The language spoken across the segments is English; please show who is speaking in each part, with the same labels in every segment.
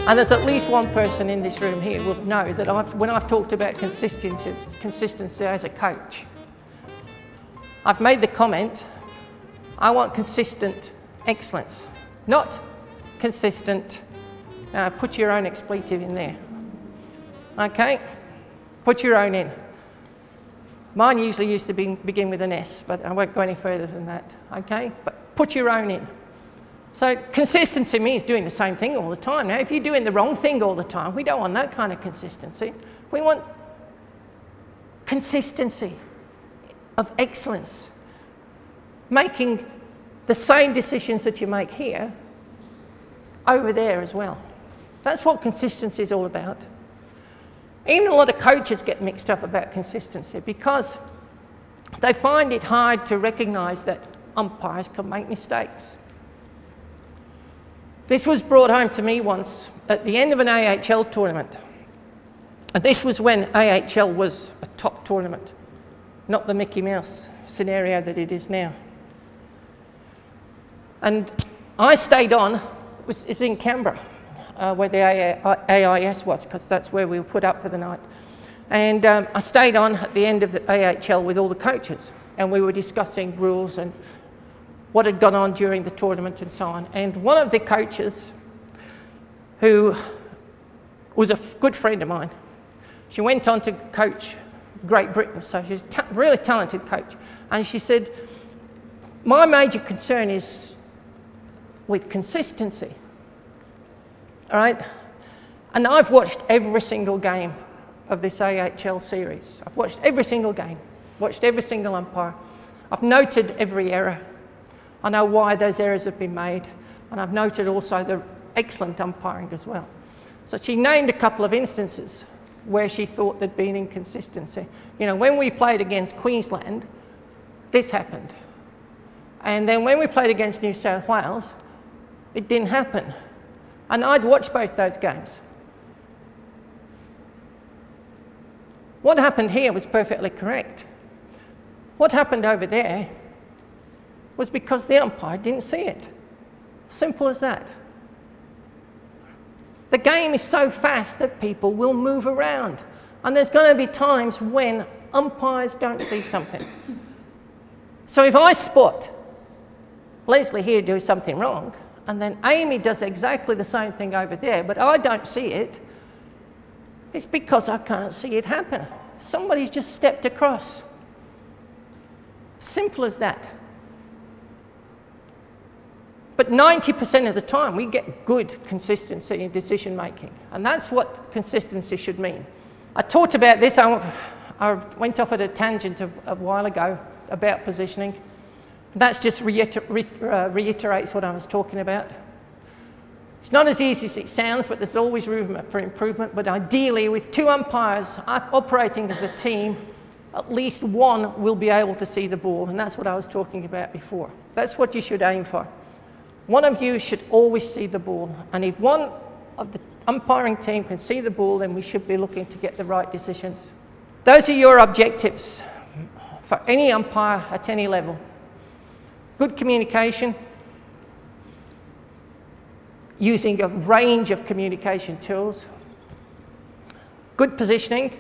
Speaker 1: And there's at least one person in this room here will know that when I've talked about consistency as a coach, I've made the comment, I want consistent excellence, not consistent, put your own expletive in there, okay? Put your own in. Mine usually used to begin with an S, but I won't go any further than that, okay? But put your own in. So consistency means doing the same thing all the time. Now, if you're doing the wrong thing all the time, we don't want that kind of consistency. We want consistency of excellence. Making the same decisions that you make here over there as well. That's what consistency is all about. Even a lot of coaches get mixed up about consistency because they find it hard to recognise that umpires can make mistakes. This was brought home to me once at the end of an AHL tournament. And this was when AHL was a top tournament, not the Mickey Mouse scenario that it is now. And I stayed on, it's in Canberra, where the AIS was, because that's where we were put up for the night. And I stayed on at the end of the AHL with all the coaches, and we were discussing rules and what had gone on during the tournament and so on. And one of the coaches, who was a good friend of mine, she went on to coach Great Britain, so she's a really talented coach. And she said, my major concern is with consistency, all right? And I've watched every single game of this AHL series. I've watched every single game, watched every single umpire. I've noted every error. I know why those errors have been made, and I've noted also the excellent umpiring as well. So she named a couple of instances where she thought there'd been inconsistency. You know, when we played against Queensland, this happened. And then when we played against New South Wales, it didn't happen. And I'd watched both those games. What happened here was perfectly correct. What happened over there was because the umpire didn't see it. Simple as that. The game is so fast that people will move around. And there's going to be times when umpires don't see something. So if I spot Leslie here do something wrong, and then Amy does exactly the same thing over there, but I don't see it, it's because I can't see it happen. Somebody's just stepped across. Simple as that. But 90% of the time, we get good consistency in decision making. And that's what consistency should mean. I talked about this, I went off at a tangent a while ago about positioning. That just reiterates what I was talking about. It's not as easy as it sounds, but there's always room for improvement. But ideally, with two umpires operating as a team, at least one will be able to see the ball. And that's what I was talking about before. That's what you should aim for. One of you should always see the ball. And if one of the umpiring team can see the ball, then we should be looking to get the right decisions. Those are your objectives for any umpire at any level. Good communication, using a range of communication tools. Good positioning,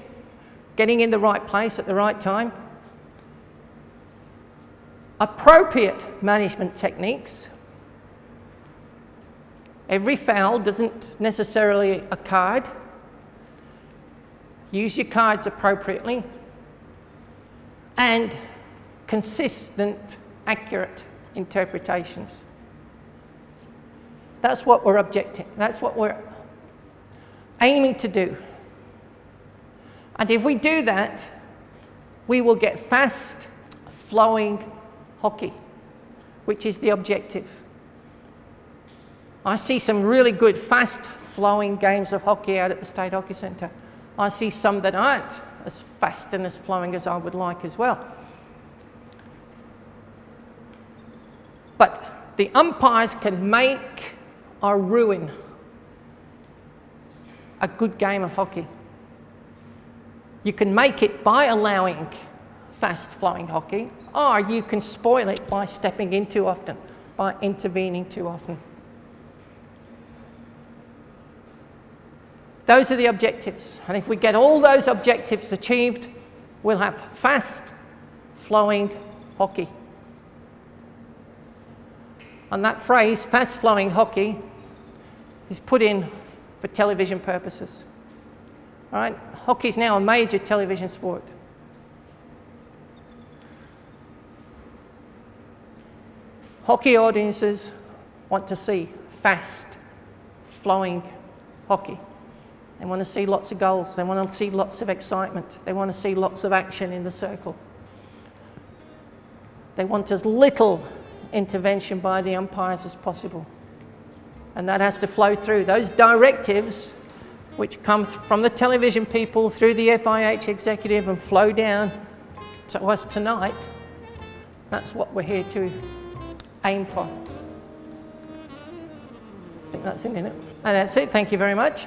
Speaker 1: getting in the right place at the right time. Appropriate management techniques. Every foul doesn't necessarily a card. Use your cards appropriately. And consistent, accurate interpretations. That's what we're objecting. That's what we're aiming to do. And if we do that, we will get fast, flowing hockey, which is the objective. I see some really good, fast-flowing games of hockey out at the State Hockey Centre. I see some that aren't as fast and as flowing as I would like as well. But the umpires can make or ruin a good game of hockey. You can make it by allowing fast-flowing hockey, or you can spoil it by stepping in too often, by intervening too often. Those are the objectives. And if we get all those objectives achieved, we'll have fast flowing hockey. And that phrase, fast flowing hockey, is put in for television purposes. All right? Hockey is now a major television sport. Hockey audiences want to see fast flowing hockey. They want to see lots of goals. They want to see lots of excitement. They want to see lots of action in the circle. They want as little intervention by the umpires as possible. And that has to flow through. Those directives, which come from the television people through the FIH executive and flow down to us tonight, that's what we're here to aim for. I think that's it, isn't it? And that's it. Thank you very much.